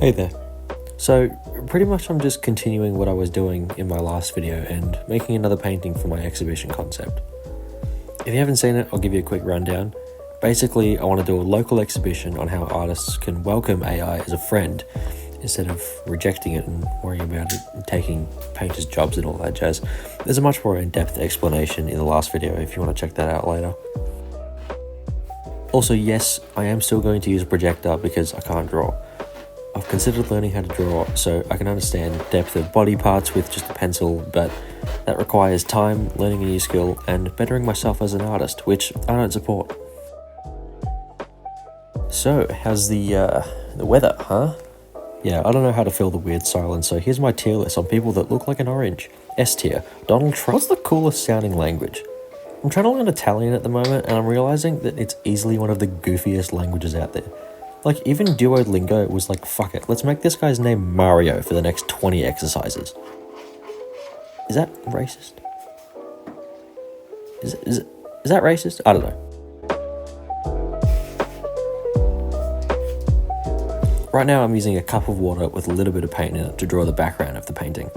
Hey there. So, pretty much I'm just continuing what I was doing in my last video and making another painting for my exhibition concept. If you haven't seen it, I'll give you a quick rundown. Basically, I want to do a local exhibition on how artists can welcome AI as a friend instead of rejecting it and worrying about it and taking painters' jobs and all that jazz. There's a much more in-depth explanation in the last video if you want to check that out later. Also, yes, I am still going to use a projector because I can't draw. I've considered learning how to draw so I can understand depth of body parts with just a pencil, but that requires time, learning a new skill, and bettering myself as an artist, which I don't support. So, how's the weather, huh? Yeah, I don't know how to fill the weird silence, so here's my tier list on people that look like an orange. S tier, Donald Trump. What's the coolest sounding language? I'm trying to learn Italian at the moment, and I'm realizing that it's easily one of the goofiest languages out there. Like, even Duolingo was like, fuck it, let's make this guy's name Mario for the next 20 exercises. Is that racist? Is that racist? I don't know. Right now I'm using a cup of water with a little bit of paint in it to draw the background of the painting.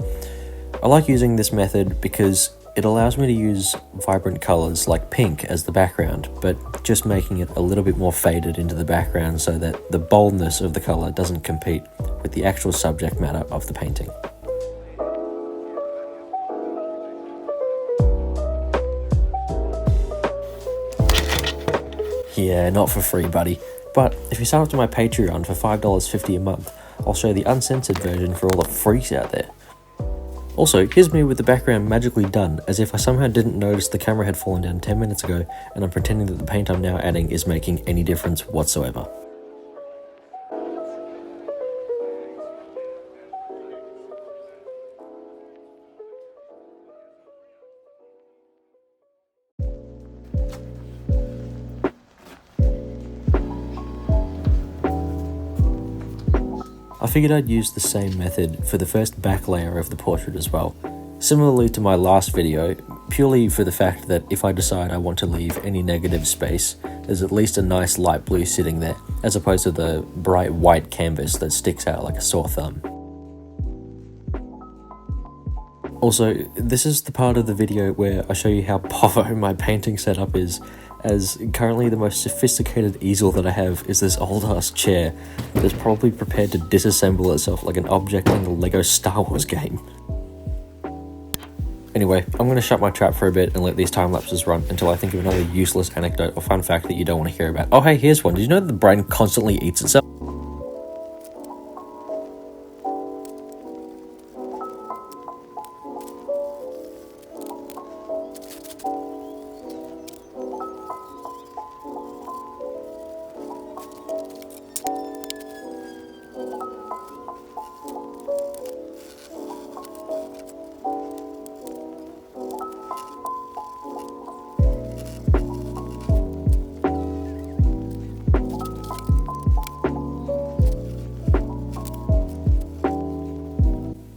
I like using this method because it allows me to use vibrant colours like pink as the background, but just making it a little bit more faded into the background so that the boldness of the colour doesn't compete with the actual subject matter of the painting. Yeah, not for free, buddy. But if you sign up to my Patreon for $5.50 a month, I'll show the uncensored version for all the freaks out there. Also, here's me with the background magically done, as if I somehow didn't notice the camera had fallen down 10 minutes ago, and I'm pretending that the paint I'm now adding is making any difference whatsoever. I figured I'd use the same method for the first back layer of the portrait as well. Similarly to my last video, purely for the fact that if I decide I want to leave any negative space, there's at least a nice light blue sitting there, as opposed to the bright white canvas that sticks out like a sore thumb. Also, this is the part of the video where I show you how povo my painting setup is, as currently the most sophisticated easel that I have is this old ass chair that is probably prepared to disassemble itself like an object in the LEGO Star Wars game. Anyway, I'm going to shut my trap for a bit and let these time lapses run until I think of another useless anecdote or fun fact that you don't want to hear about. Oh hey, here's one. Did you know that the brain constantly eats itself?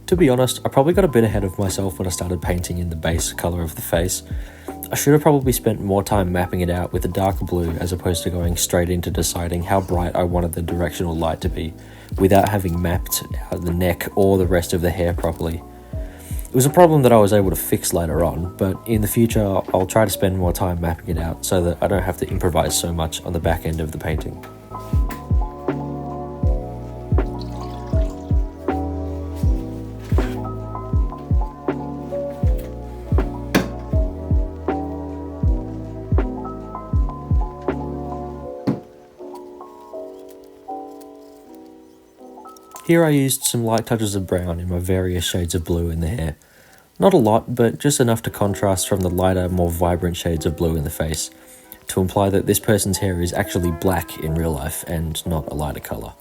To be honest, I probably got a bit ahead of myself when I started painting in the base colour of the face. I should have probably spent more time mapping it out with a darker blue as opposed to going straight into deciding how bright I wanted the directional light to be, without having mapped out the neck or the rest of the hair properly. It was a problem that I was able to fix later on, but in the future I'll try to spend more time mapping it out so that I don't have to improvise so much on the back end of the painting. Here I used some light touches of brown in my various shades of blue in the hair. Not a lot, but just enough to contrast from the lighter, more vibrant shades of blue in the face, to imply that this person's hair is actually black in real life and not a lighter colour.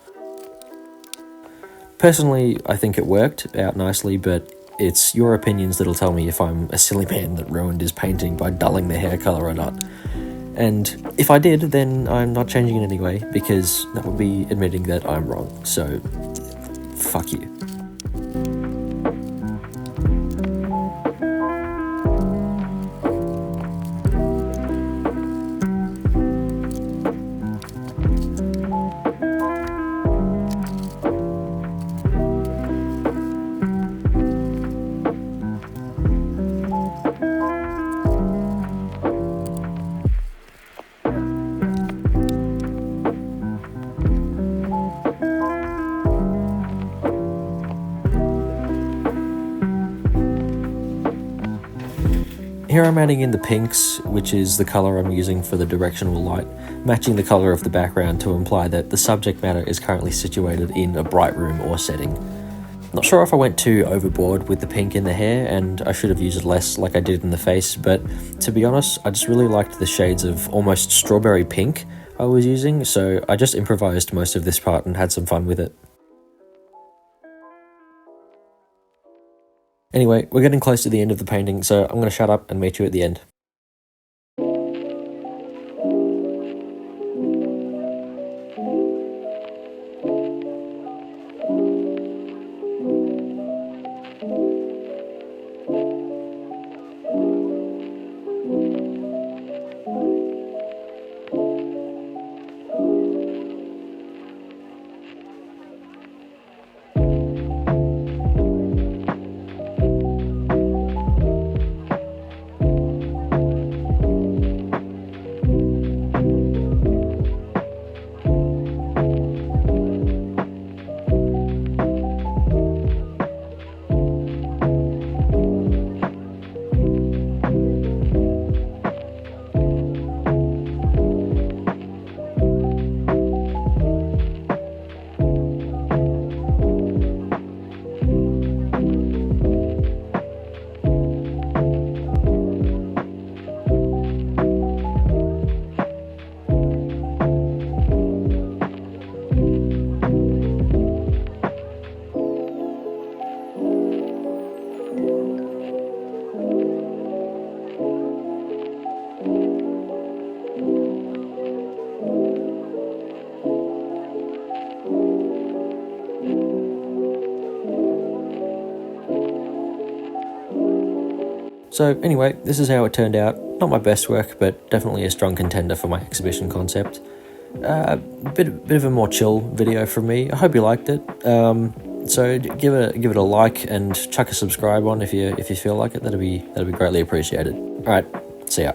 Personally, I think it worked out nicely, but it's your opinions that'll tell me if I'm a silly man that ruined his painting by dulling the hair colour or not. And if I did, then I'm not changing it anyway, because that would be admitting that I'm wrong, so fuck you. here I'm adding in the pinks, which is the colour I'm using for the directional light, matching the colour of the background to imply that the subject matter is currently situated in a bright room or setting. Not sure if I went too overboard with the pink in the hair, and I should have used less like I did in the face, but to be honest, I just really liked the shades of almost strawberry pink I was using, so I just improvised most of this part and had some fun with it. Anyway, we're getting close to the end of the painting, so I'm going to shut up and meet you at the end. So anyway, this is how it turned out. Not my best work, but definitely a strong contender for my exhibition concept. Bit of a more chill video from me. I hope you liked it. So give it a like and chuck a subscribe on if you feel like it. That'd be greatly appreciated. All right, see ya.